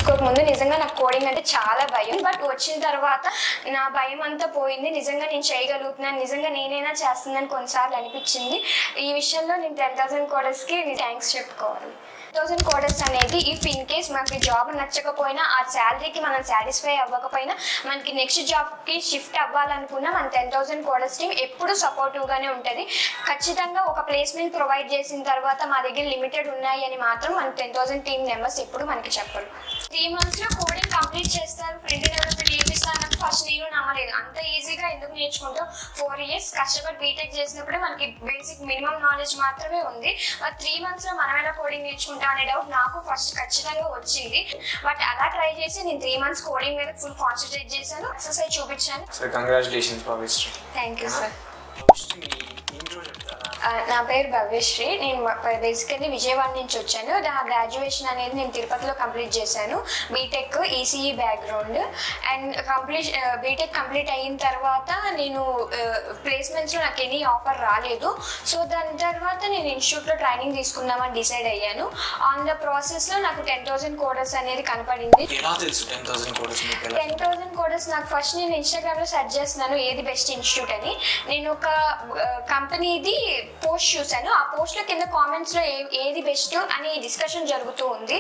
తీసుకోకముందు నిజంగా నాకు కోడింగ్ అంటే చాలా భయం. బట్ వచ్చిన తర్వాత నా భయం అంతా పోయింది. నిజంగా నేను చేయగలుగుతున్నాను, నిజంగా నేనైనా చేస్తుందని కొన్నిసార్లు అనిపించింది. ఈ విషయంలో నేను 10,000 కోడర్స్కి థ్యాంక్స్ చెప్పుకోవాలి. 10,000 కోడర్స్ అనేది ఇఫ్ ఇన్ కేస్ మనకి జాబ్ నచ్చకపోయినా, ఆ శాలరీకి మనం సాటిస్ఫై అవ్వకపోయినా, మనకి నెక్స్ట్ జాబ్కి షిఫ్ట్ అవ్వాలనుకున్నా మన 10,000 కోడర్స్ టీమ్ ఎప్పుడు సపోర్టివ్గానే ఉంటుంది. ఖచ్చితంగా ఒక ప్లేస్మెంట్ ప్రొవైడ్ చేసిన తర్వాత మా దగ్గర లిమిటెడ్ ఉన్నాయి అని మాత్రం మన 10,000 టీమ్ మెంబర్స్ ఎప్పుడు మనకి చెప్పరు. 3 monthsలో కోడింగ్ కంప్లీట్ చేస్తారు, ఫ్రంట్ డెవలప్మెంట్ నేర్పిస్తారు. ఫస్ట్ నేను నమ్మలేదు, అంత ఈజీగా ఎందుకు నేర్చుకుంటాం. 4 years కష్టపడి బీటెక్ చేసినప్పుడే మనకి బేసిక్ మినిమం నాలెడ్జ్ మాత్రమే ఉంది. బట్ 3 monthsలో మనం ఎలా కోడింగ్ నేర్చుకుంటాం అనే డౌట్ నాకు ఫస్ట్ ఖచ్చితంగా వచ్చింది. బట్ అలా ట్రై చేసి నేను 3 months కోడింగ్ మీద ఫుల్ కాన్సన్ట్రేట్ చేశాను, ఎక్సర్సైజ్ చూపించాను. Sir congratulations Bhavyasri. Thank you sir. నా పేరు భవ్యశ్రీ. నేను బేసికల్లీ విజయవాడ నుంచి వచ్చాను. నా గ్రాడ్యుయేషన్ అనేది నేను తిరుపతిలో కంప్లీట్ చేశాను. B Tech ECE background. And B Tech complete అయిన తర్వాత నేను ప్లేస్మెంట్స్లో నాకు ఎనీ ఆఫర్ రాలేదు. సో దాని తర్వాత నేను ఇన్స్టిట్యూట్లో ట్రైనింగ్ తీసుకుందామని డిసైడ్ అయ్యాను. ఆన్ ద ప్రాసెస్లో నాకు 10,000 కోడర్స్ అనేది కనపడింది. 10,000 కోడర్స్ నాకు ఫస్ట్ నేను ఇన్స్టాగ్రామ్లో సెర్చ్ చేస్తున్నాను ఏది బెస్ట్ ఇన్స్టిట్యూట్ అని. నేను ఒక కంపెనీది పోస్ట్ చూసాను. ఆ పోస్ట్లో కింద కామెంట్స్లో ఏది బెస్ట్ అని డిస్కషన్ జరుగుతూ ఉంది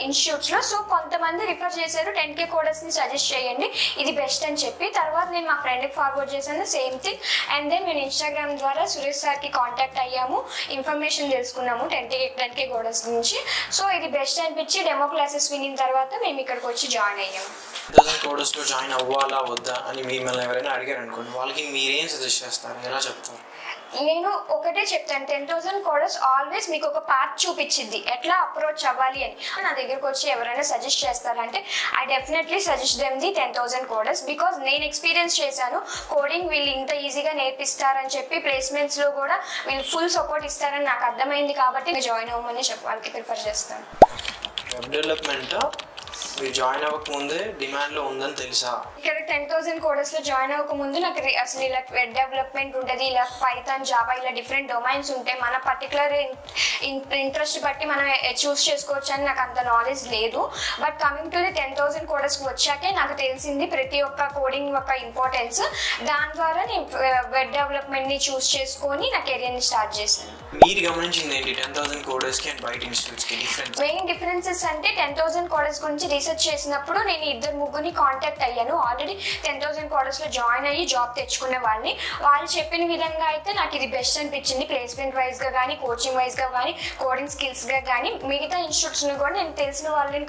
ఇన్స్టిట్యూట్స్లో. సో కొంతమంది రిఫర్ చేశారు 10K కోడర్స్ని సజెస్ట్ చేయండి, ఇది బెస్ట్ అని చెప్పి. తర్వాత నేను మా ఫ్రెండ్కి ఫార్వర్డ్ చేశాను సేమ్ థింగ్. అండ్ దెన్ మేము ఇన్స్టాగ్రామ్ ద్వారా సురేష్ సార్కి కాంటాక్ట్ అయ్యాము, ఇన్ఫర్మేషన్ తెలుసుకున్నాము 10K కోడర్స్ గురించి. సో ఇది బెస్ట్ అనిపించి డెమో క్లాసెస్ వినిన తర్వాత మేము ఇక్కడికి వచ్చి జాయిన్ అయ్యాము. 10,000 కోడర్స్లో జాయిన్ అవ్వాలా వద్దా అని మిమ్మల్ని ఎవరైనా అడిగారు అనుకోండి, వాళ్ళకి మీరేం సజెస్ట్ చేస్తారు, ఎలా చెప్తారు? నేను ఒకటే చెప్తాను, 10,000 కోడర్స్ ఆల్వేస్ మీకు ఒక పాత్ చూపించింది ఎట్లా అప్రోచ్ అవ్వాలి అని. నా దగ్గరకు వచ్చి ఎవరైనా సజెస్ట్ చేస్తారంటే I definitely suggest them the 10,000 coders. Because నేను ఎక్స్పీరియన్స్ చేశాను కోడింగ్ వీళ్ళు ఇంత ఈజీగా నేర్పిస్తారని చెప్పి, ప్లేస్మెంట్స్లో కూడా వీళ్ళు ఫుల్ సపోర్ట్ ఇస్తారని నాకు అర్థమైంది. కాబట్టి జాయిన్ అవ్వమని వాళ్ళకి ప్రిఫర్ చేస్తాను. వెబ్ డెవలప్మెంట్ మీరు జాయిన్ అవ్వకముందే డిమాండ్లో ఉందని తెలుసా? ఇక్కడ 10,000 కోడర్స్లో జాయిన్ అవ్వకముందు నాకు అసలు ఇలా వెబ్ డెవలప్మెంట్ ఉంటుంది, ఇలా పైథాన్, జావా, ఇలా డిఫరెంట్ డొమైన్స్ ఉంటాయి, మన పర్టికులర్ ఇంట్రెస్ట్ బట్టి మనం చూస్ చేసుకోవచ్చు అని నాకు అంత నాలెడ్జ్ లేదు. బట్ కమింగ్ టు ది 10,000 కోడర్స్కి వచ్చాకే నాకు తెలిసింది ప్రతి ఒక్క కోడింగ్ యొక్క ఇంపార్టెన్స్. దాని ద్వారా నేను వెబ్ డెవలప్మెంట్ని చూస్ చేసుకొని నా కెరియర్ని స్టార్ట్ చేశాను. మీరు గమనించింది ఏంటి 10,000 కోడర్స్కి అండ్ బయట ఇన్స్టిట్యూట్స్కి డిఫరెన్స్? మెయిన్ డిఫరెన్సెస్ అంటే 10,000 కోడర్స్ గురించి రీసెర్చ్ చేసినప్పుడు నేను 2-3 కాంటాక్ట్ అయ్యాను. ఆల్రెడీ 10,000 కోడర్స్లో జాయిన్ అయ్యి జాబ్ తెచ్చుకునే వాళ్ళని. వాళ్ళు చెప్పిన విధంగా అయితే నాకు ఇది బెస్ట్ అనిపించింది. ప్లేస్మెంట్ వైజ్గా కానీ, కోచింగ్ వైజ్గా కానీ, కోడింగ్ స్కిల్స్గా కానీ. మిగతా ఇన్స్టిట్యూట్స్ని కూడా నేను తెలిసిన వాళ్ళని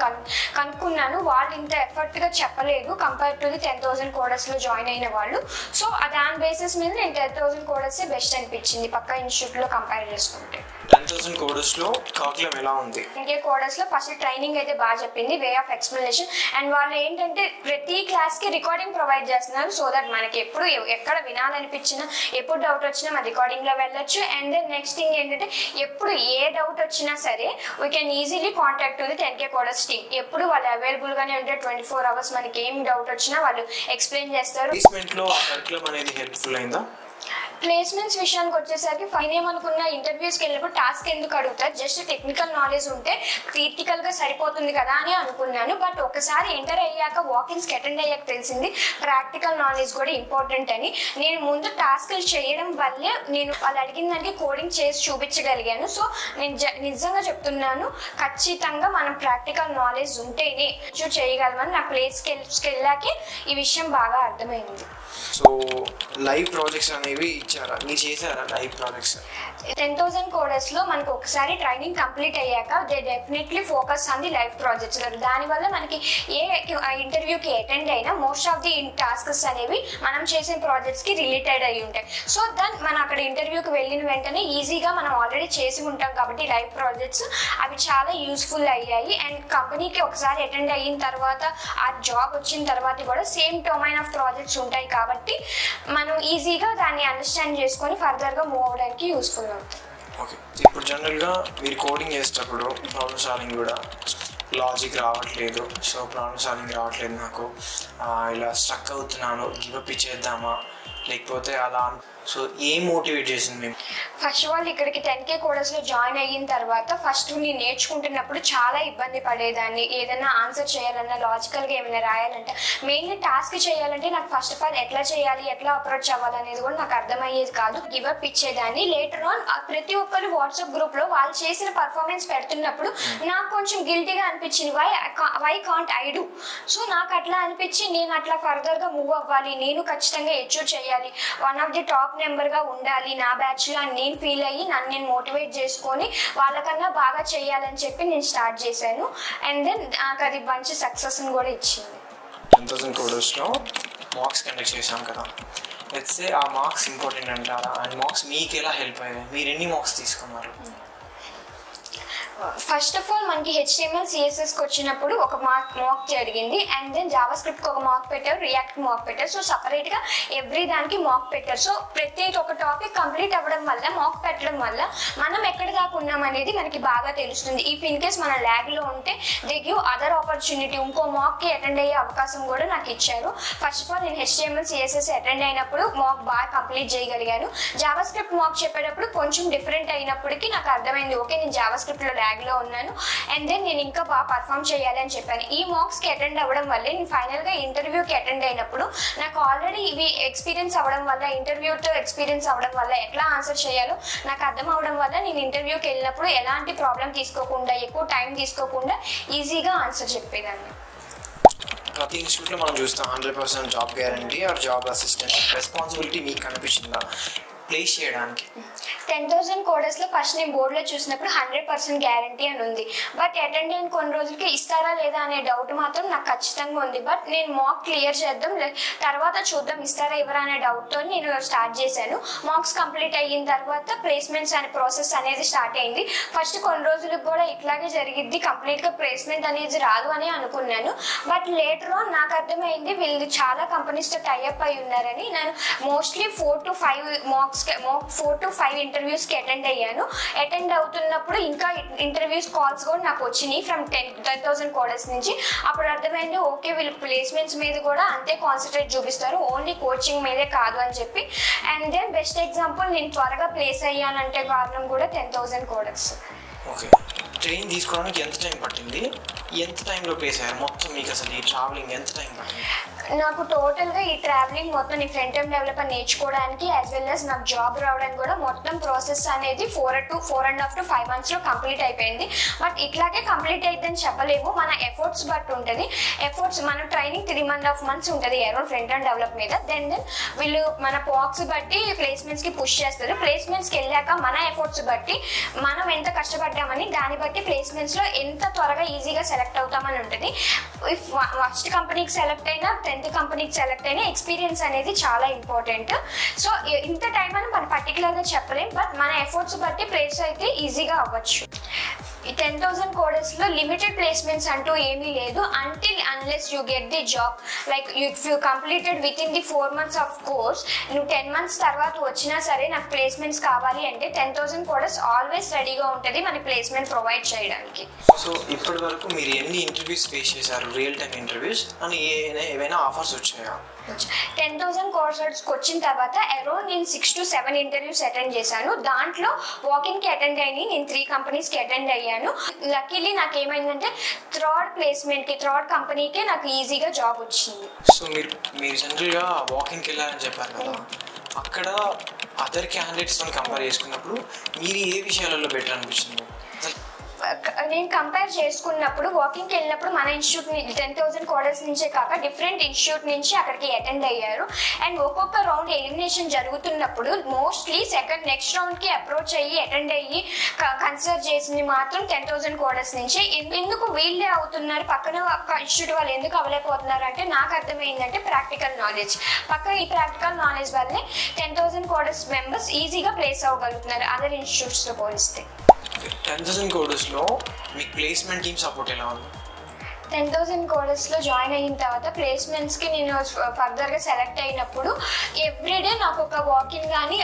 కనుక్కున్నాను, వాళ్ళు ఇంత ఎఫర్ట్గా చెప్పలేదు కంపేర్ టు ది 10,000 కోడర్స్లో జాయిన్ అయిన వాళ్ళు. సో దాని బేసిస్ మీద నేను 10,000 కోడర్సే బెస్ట్ అనిపించింది పక్క ఇన్స్టిట్యూట్లో కంపేర్ చేసుకుంటే. 10,000 కోడర్స్లో కరికులం ఎలా ఉంది? 10K కోడర్స్లో ఫస్ట్ ట్రైనింగ్ అయితే బాగా చెప్పింది, వే ఆఫ్ ఎక్స్ప్లెనేషన్. అండ్ వాళ్ళు ఏంటంటే ప్రతి క్లాస్కి రికార్డింగ్ ప్రొవైడ్ చేస్తున్నారు. సో దట్ మనకి ఎప్పుడు ఎక్కడ వినాలనిపించినా, ఎప్పుడు డౌట్ వచ్చినా మన రికార్డింగ్లో వెళ్ళొచ్చు. అండ్ దెన్ నెక్స్ట్ థింగ్ ఏంటంటే ఎప్పుడు ఏ డౌట్ వచ్చినా సరే we can easily contact to the 10K coders team. ఎప్పుడు వాళ్ళు అవైలబుల్గానే ఉంటే 24 hours మనకి ఏం డౌట్ వచ్చినా వాళ్ళు ఎక్స్ప్లెయిన్ చేస్తారు. ప్లేస్మెంట్లో కరికులం అనేది హెల్ప్ఫుల్ అయిందా? ప్లేస్మెంట్స్ విషయానికి వచ్చేసరికి ఫైన్ ఏమనుకున్న ఇంటర్వ్యూస్కి వెళ్ళినప్పుడు టాస్క్ ఎందుకు అడుగుతారు, జస్ట్ టెక్నికల్ నాలెడ్జ్ ఉంటే థియరిటికల్గా సరిపోతుంది కదా అని అనుకున్నాను. బట్ ఒకసారి ఎంటర్ అయ్యాక, వాకిన్స్కి అటెండ్ అయ్యాక తెలిసింది ప్రాక్టికల్ నాలెడ్జ్ కూడా ఇంపార్టెంట్ అని. నేను ముందు టాస్క్లు చేయడం వల్లే నేను వాళ్ళు అడిగిన దానికి కోడింగ్ చేసి చూపించగలిగాను. సో నేను నిజంగా చెప్తున్నాను, ఖచ్చితంగా మనం ప్రాక్టికల్ నాలెడ్జ్ ఉంటేనే చేయగలమని నా ప్లేస్కి వెళ్ళాకే ఈ విషయం బాగా అర్థమైంది. సో లైవ్ ప్రాజెక్ట్స్ అనేవి ఇచ్చారా, మీరు చేశారా లైవ్ ప్రాజెక్ట్స్? 10,000 కోడర్స్లో మనకు ఒకసారి ట్రైనింగ్ కంప్లీట్ అయ్యాక they definitely focus on the live projects. దానివల్ల మనకి ఏ ఇంటర్వ్యూకి అటెండ్ అయినా మోస్ట్ ఆఫ్ ది టాస్క్స్ అనేవి మనం చేసే ప్రాజెక్ట్స్కి రిలేటెడ్ అయి ఉంటాయి. సో దెన్ మనం అక్కడ ఇంటర్వ్యూకి వెళ్ళిన వెంటనే ఈజీగా మనం ఆల్రెడీ చేసి ఉంటాం కాబట్టి లైవ్ ప్రాజెక్ట్స్ అవి చాలా యూస్ఫుల్ అయ్యాయి. అండ్ కంపెనీకి ఒకసారి అటెండ్ అయిన తర్వాత, ఆ జాబ్ వచ్చిన తర్వాత కూడా సేమ్ డొమైన్ ఆఫ్ ప్రాజెక్ట్స్ ఉంటాయి కాబట్టి మనం ఈజీగా దాన్ని అండర్స్టాండ్ చేసుకొని ఫర్దర్గా మూవ్ అవ్వడానికి యూస్ఫుల్ అవుతుంది. ఓకే, ఇప్పుడు జనరల్గా మీరు కోడింగ్ చేసేటప్పుడు ప్రాబ్లమ్ సాల్వింగ్ కూడా లాజిక్ రావట్లేదు, సో ప్రాబ్లమ్ సాల్వింగ్ రావట్లేదు, నాకు ఇలా స్ట్రక్ అవుతున్నాను, గివప్ ఇచ్చేద్దామా, లేకపోతే అలా సో ఏం మోటివేట్ చేసింది మేము? ఫస్ట్ ఆఫ్ ఆల్ ఇక్కడికి 10K కోడర్స్లో జాయిన్ అయిన తర్వాత ఫస్ట్ నేను నేర్చుకుంటున్నప్పుడు చాలా ఇబ్బంది పడేదాన్ని. ఏదైనా ఆన్సర్ చేయాలన్నా, లాజికల్గా ఏమైనా రాయాలంటే, మెయిన్లీ టాస్క్ చేయాలంటే నాకు ఫస్ట్ ఆఫ్ ఆల్ ఎట్లా చేయాలి, ఎట్లా అప్రోచ్ అవ్వాలనేది కూడా నాకు అర్థమయ్యేది కాదు. గివ్ అప్ ఇచ్చేదాన్ని. లేటర్ ఆన్ ప్రతి ఒక్కరు వాట్సాప్ గ్రూప్లో వాళ్ళు చేసిన పర్ఫార్మెన్స్ పెడుతున్నప్పుడు నాకు కొంచెం గిల్టీగా అనిపించింది. Why can't I do? So నాకు అట్లా అనిపించి నేను అట్లా ఫర్దర్గా మూవ్ అవ్వాలి, నేను ఖచ్చితంగా అచీవ్ చేయాలి, వన్ ఆఫ్ ది టాప్ నెంబర్గా ఉండాలి నా బ్యాచ్లో అని నేను ఫీల్ అయ్యి నన్ను నేను మోటివేట్ చేసుకొని వాళ్ళకన్నా బాగా చేయాలని చెప్పి నేను స్టార్ట్ చేశాను. అండ్ దెన్ నాకు అది మంచి సక్సెస్ని కూడా ఇచ్చింది. 10,000 కోడర్స్లో మార్క్స్ కండక్ట్ చేశాం కదా, లెట్స్ సే ఆ మార్క్స్ ఇంపార్టెంట్ అంటారా? అండ్ మార్క్స్ మీకు ఎలా హెల్ప్ అయ్యాయి? మీరు ఎన్ని మార్క్స్ తీసుకున్నారు? ఫస్ట్ ఆఫ్ ఆల్ మనకి HTML CSSకి వచ్చినప్పుడు ఒక మాక్ జరిగింది. అండ్ దెన్ జావా స్క్రిప్ట్కి ఒక మాక్ పెట్టారు, రియాక్ట్ మాక్ పెట్టారు. సో సపరేట్గా ఎవ్రీ దానికి మాక్ పెట్టారు. సో ప్రతి ఒక టాపిక్ కంప్లీట్ అవ్వడం వల్ల, మాక్ పెట్టడం వల్ల మనం ఎక్కడ దాకా ఉన్నాం అనేది మనకి బాగా తెలుస్తుంది. ఇఫ్ ఇన్ కేస్ మన ల్యాగ్లో ఉంటే దే గివ్ అదర్ ఆపర్చునిటీ, ఇంకో మాక్కి అటెండ్ అయ్యే అవకాశం కూడా నాకు ఇచ్చారు. ఫస్ట్ ఆఫ్ ఆల్ నేను HTML CSS అటెండ్ అయినప్పుడు మాక్ బాగా కంప్లీట్ చేయగలిగాను. జావా స్క్రిప్ట్ మాక్ చెప్పేటప్పుడు కొంచెం డిఫరెంట్ అయినప్పటికీ నాకు అర్థమైంది, ఓకే నేను జావా స్క్రిప్ట్లో ల్యాగ్లో ఉన్నాను అండ్ దెన్ నేను ఇంకా బాగా పర్ఫామ్ చేయాలి అని చెప్పాను. ఈ మార్క్స్కి అటెండ్ అవ్వడం వల్లే నేను ఫైనల్గా ఇంటర్వ్యూకి అటెండ్ అయినప్పుడు నాకు ఆల్రెడీ ఇవి ఎక్స్పీరియన్స్ అవ్వడం వల్ల, ఇంటర్వ్యూతో ఎక్స్పీరియన్స్ అవ్వడం వల్ల ఎట్లా ఆన్సర్ చేయాలో నాకు అర్థం అవ్వడం వల్ల నేను ఇంటర్వ్యూకి వెళ్ళినప్పుడు ఎలాంటి ప్రాబ్లం తీసుకోకుండా, ఎక్కువ టైం తీసుకోకుండా ఈజీగా ఆన్సర్ చెప్పేదాన్ని. ప్రతి ఇన్స్టిట్యూట్లో మనం చూస్తాం 100% job guarantee or job assistant. Responsibility మీకు కనిపించిందా ప్లేస్ చేయడానికి? 10,000 కోడర్స్లో ఫస్ట్ నేను బోర్డులో చూసినప్పుడు 100% గ్యారంటీ అని ఉంది. బట్ అటెండ్ అయిన కొన్ని రోజులకి ఇస్తారా లేదా అనే డౌట్ మాత్రం నాకు ఖచ్చితంగా ఉంది. బట్ నేను మాక్ క్లియర్ చేద్దాం, తర్వాత చూద్దాం ఇస్తారా ఎవరా అనే డౌట్తో నేను స్టార్ట్ చేశాను. మార్క్స్ కంప్లీట్ అయిన తర్వాత ప్లేస్మెంట్స్ అనే ప్రాసెస్ అనేది స్టార్ట్ అయింది. ఫస్ట్ కొన్ని రోజులకు కూడా ఇట్లాగే జరిగిద్ది, కంప్లీట్గా ప్లేస్మెంట్ అనేది రాదు అని అనుకున్నాను. బట్ లేటర్ ఆన్ నాకు అర్థమైంది వీళ్ళు చాలా కంపెనీస్తో టైఅప్ అయి ఉన్నారని. నేను మోస్ట్లీ 4 to 5 ఇంటర్వ్యూస్కి అటెండ్ అయ్యాను. అటెండ్ అవుతున్నప్పుడు ఇంకా ఇంటర్వ్యూస్ కాల్స్ కూడా నాకు వచ్చినాయి ఫ్రమ్ 10,000 కోడర్స్ నుంచి. అప్పుడు అర్థమైంది, ఓకే వీళ్ళు ప్లేస్మెంట్స్ మీద కూడా అంతే కాన్సన్ట్రేట్ చూపిస్తారు, ఓన్లీ కోచింగ్ మీదే కాదు అని చెప్పి. అండ్ దెన్ బెస్ట్ ఎగ్జాంపుల్ నేను త్వరగా ప్లేస్ అయ్యానంటే కారణం కూడా 10,000 కోడర్స్. ఓకే, ట్రైన్ తీసుకోవడానికి ఎంత టైం పట్టింది? ఎంత టైంలో ప్లేస్ అయ్యారు? మొత్తం మీకు అసలు ఈ ట్రావెలింగ్ ఎంత టైం పట్టింది? నాకు టోటల్గా ఈ ట్రావెలింగ్ మొత్తం ఈ ఫ్రంట్ ఎండ్ డెవలపర్ నేర్చుకోవడానికి యాజ్ వెల్ యాజ్ నాకు జాబ్ రావడానికి కూడా మొత్తం ప్రాసెస్ అనేది 4.5 to 5 monthsలో కంప్లీట్ అయిపోయింది. బట్ ఇట్లాగే కంప్లీట్ అయిద్దని చెప్పలేము, మన ఎఫర్ట్స్ బట్టి ఉంటుంది. ఎఫర్ట్స్ మన ట్రైనింగ్ 3.5 months ఉంటుంది అరౌండ్ ఫ్రంట్ ఎండ్ డెవలప్ మీద. దెన్ వీళ్ళు మన పాక్స్ బట్టి ప్లేస్మెంట్స్కి పుష్ చేస్తారు. ప్లేస్మెంట్స్కి వెళ్ళాక మన ఎఫర్ట్స్ బట్టి మనం ఎంత కష్టపడ్డామని దాన్ని బట్టి ప్లేస్మెంట్స్లో ఎంత త్వరగా ఈజీగా సెలెక్ట్ అవుతామని ఉంటుంది. ఇఫ్ ఫస్ట్ కంపెనీకి సెలెక్ట్ అయినా 10th కంపెనీకి సెలెక్ట్ అయినా ఎక్స్పీరియన్స్ అనేది చాలా ఇంపార్టెంట్. సో ఇంత టైం అని మనం పర్టికులర్గా చెప్పలేం, బట్ మన ఎఫర్ట్స్ బట్టి ప్లేస్ అయితే ఈజీగా అవ్వచ్చు. ఈ 10,000 కోడర్స్లో లిమిటెడ్ ప్లేస్మెంట్స్ అంటూ ఏమీ లేదు. Until unless you get the job, like if you completed with in the 4 months of course, నువ్వు 10 months తర్వాత వచ్చినా సరే నాకు ప్లేస్మెంట్స్ కావాలి అంటే 10,000 కోడర్స్ ఆల్వేస్ రెడీగా ఉంటుంది మన ప్లేస్మెంట్ ప్రొవైడ్ చేయడానికి. సో ఇప్పటి వరకు మీరు ఎన్ని ఇంటర్వ్యూస్ ఫేస్ చేశారు, రియల్ టైమ్ ఇంటర్వ్యూస్, అని ఏమైనా ఆఫర్స్ వచ్చాయా? 10,000 కోర్సెస్కి వచ్చిన తర్వాత అరౌండ్ నేను 6 to 7 ఇంటర్వ్యూస్ అటెండ్ చేశాను. దాంట్లో వాకిన్కి అటెండ్ అయ్యి నేను 3 కంపెనీస్కి అటెండ్ అయ్యాను. లక్కీలీ నాకు ఏమైందంటే థర్డ్ కంపెనీకే నాకు ఈజీగా జాబ్ వచ్చింది. సో మీరు జనరల్గా వాకిన్కి వెళ్ళారని చెప్పారు కదా, అక్కడ అదర్ క్యాండిడేట్స్తో కంపేర్ చేసుకున్నప్పుడు మీరు ఏ విషయాలలో బెటర్ అనిపించింది? నేను కంపేర్ చేసుకున్నప్పుడు వాకింగ్కి వెళ్ళినప్పుడు మన ఇన్స్టిట్యూట్ 10,000 కోడర్స్ నుంచే కాక డిఫరెంట్ ఇన్స్టిట్యూట్ నుంచి అక్కడికి అటెండ్ అయ్యారు. అండ్ ఒక్కొక్క రౌండ్ ఎలిమినేషన్ జరుగుతున్నప్పుడు మోస్ట్లీ నెక్స్ట్ రౌండ్కి అప్రోచ్ అయ్యి అటెండ్ అయ్యి కన్సిడర్ చేసింది మాత్రం 10,000 కోడర్స్ నుంచి. ఎందుకు వీళ్ళే అవుతున్నారు, పక్కన ఇన్స్టిట్యూట్ వాళ్ళు ఎందుకు అవ్వలేకపోతున్నారు అంటే నాకు అర్థమైందంటే ప్రాక్టికల్ నాలెడ్జ్. ఈ ప్రాక్టికల్ నాలెడ్జ్ వల్లే 10,000 కోడర్స్ మెంబర్స్ ఈజీగా ప్లేస్ అవ్వగలుగుతున్నారు అదర్ ఇన్స్టిట్యూట్స్తో పోలిస్తే. 10,000 కోడర్స్లో మీకు ప్లేస్మెంట్ టీమ్ సపోర్ట్ ఎలా ఉంది? 10,000 కోడర్స్లో జాయిన్ అయిన తర్వాత ప్లేస్మెంట్స్కి నేను ఫర్దర్గా సెలెక్ట్ అయినప్పుడు ఎవ్రీడే నాకు ఒక వాకింగ్ కానీ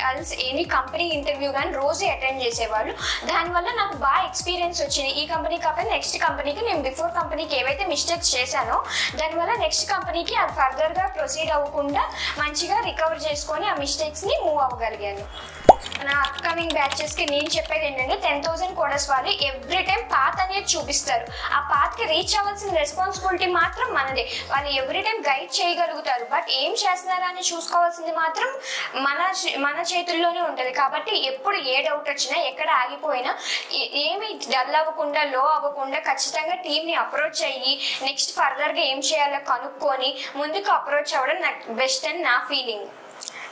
ఆల్స్ ఎనీ కంపెనీ ఇంటర్వ్యూ కానీ రోజు అటెండ్ చేసేవాళ్ళు. దానివల్ల నాకు బాగా ఎక్స్పీరియన్స్ వచ్చింది. ఈ కంపెనీ కాకపోతే నెక్స్ట్ కంపెనీకి నేను బిఫోర్ కంపెనీకి ఏవైతే మిస్టేక్స్ చేశానో దానివల్ల నెక్స్ట్ కంపెనీకి అది ఫర్దర్గా ప్రొసీడ్ అవ్వకుండా మంచిగా రికవర్ చేసుకొని ఆ మిస్టేక్స్ని మూవ్ అవ్వగలిగాను. నా అప్కమింగ్ బ్యాచెస్కి నేను చెప్పేది ఏంటంటే 10,000 కోడర్స్ వాళ్ళు ఎవ్రీ టైం పాత్ అనేది చూపిస్తారు. ఆ పాత్కి రీచ్ అవ్వాల్సిన రెస్పాన్సిబిలిటీ మాత్రం మనదే. వాళ్ళు ఎవ్రీ టైం గైడ్ చేయగలుగుతారు, బట్ ఏం చేస్తున్నారా అని చూసుకోవాల్సింది మాత్రం మన చేతుల్లోనే ఉంటుంది. కాబట్టి ఎప్పుడు ఏ డౌట్ వచ్చినా ఎక్కడ ఆగిపోయినా ఏమి డల్ అవ్వకుండా లో అవ్వకుండా ఖచ్చితంగా టీమ్ని అప్రోచ్ అయ్యి నెక్స్ట్ ఫర్దర్గా ఏం చేయాలో కనుక్కొని ముందుకు అప్రోచ్ అవ్వడం నాకు బెస్ట్ అని నా ఫీలింగ్.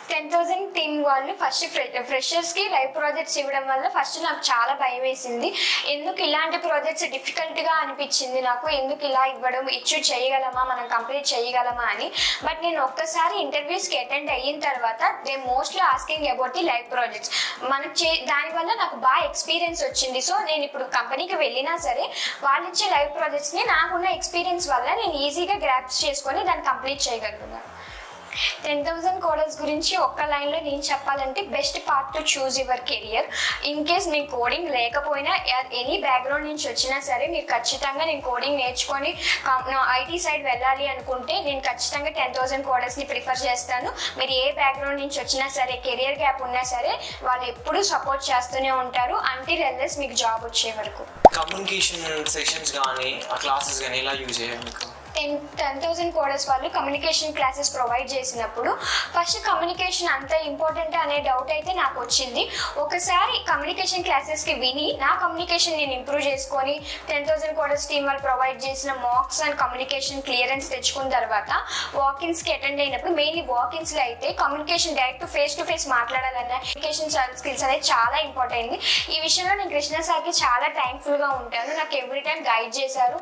10,000 టీమ్ వాళ్ళు ఫస్ట్ ఫ్రెషర్స్కి లైవ్ ప్రాజెక్ట్స్ ఇవ్వడం వల్ల ఫస్ట్ నాకు చాలా భయం వేసింది. ఎందుకు ఇలాంటి ప్రాజెక్ట్స్ డిఫికల్ట్గా అనిపించింది నాకు, ఎందుకు ఇలా ఇవ్వడం, చేయగలమా, మనం కంప్లీట్ చేయగలమా అని. బట్ నేను ఒక్కసారి ఇంటర్వ్యూస్కి అటెండ్ అయిన తర్వాత they mostly asking about the live projects. దానివల్ల నాకు బాగా ఎక్స్పీరియన్స్ వచ్చింది. సో నేను ఇప్పుడు కంపెనీకి వెళ్ళినా సరే వాళ్ళు ఇచ్చే లైవ్ ప్రాజెక్ట్స్ని నాకున్న ఎక్స్పీరియన్స్ వల్ల నేను ఈజీగా గ్రాప్స్ చేసుకొని దాన్ని కంప్లీట్ చేయగలుగుతున్నాను. 10,000 కోడర్స్ గురించి ఒక్క లైన్లో నేను చెప్పాలంటే best part to choose your career. In case మీకు కోడింగ్ లేకపోయినా ఎనీ బ్యాక్గ్రౌండ్ నుంచి వచ్చినా సరే మీరు ఖచ్చితంగా నేను కోడింగ్ నేర్చుకొని ఐటీ సైడ్ వెళ్ళాలి అనుకుంటే నేను ఖచ్చితంగా 10,000 కోడర్స్ని ప్రిఫర్ చేస్తాను. మీరు ఏ బ్యాక్గ్రౌండ్ నుంచి వచ్చినా సరే కెరియర్ గ్యాప్ ఉన్నా సరే వాళ్ళు ఎప్పుడూ సపోర్ట్ చేస్తూనే ఉంటారు అంటిల్ ఎల్ఎస్ మీకు జాబ్ వచ్చే వరకు. కమ్యూనికేషన్ సెషన్స్ కానీ క్లాసెస్ కానీ ఎలా యూజ్ చేయాలి మీకు? 10,000 కోడర్స్ వాళ్ళు కమ్యూనికేషన్ క్లాసెస్ ప్రొవైడ్ చేసినప్పుడు ఫస్ట్ కమ్యూనికేషన్ అంత ఇంపార్టెంట్ అనే డౌట్ అయితే నాకు వచ్చింది. ఒకసారి కమ్యూనికేషన్ క్లాసెస్కి విని నా కమ్యూనికేషన్ నేను ఇంప్రూవ్ చేసుకొని 10,000 కోడర్స్ టీమ్ వాళ్ళు ప్రొవైడ్ చేసిన మార్క్స్ అండ్ కమ్యూనికేషన్ క్లియరెన్స్ తెచ్చుకున్న తర్వాత వాకిన్స్కి అటెండ్ అయినప్పుడు మెయిన్లీ వాకిన్స్లో అయితే communication direct face to face మాట్లాడాలన్న కమ్యూనికేషన్ స్కిల్స్ అనేది చాలా ఇంపార్టెంట్. ఈ విషయంలో నేను కృష్ణ సార్కి చాలా థ్యాంక్ఫుల్గా ఉంటాను. నాకు ఎవ్రీ టైం గైడ్ చేశారు.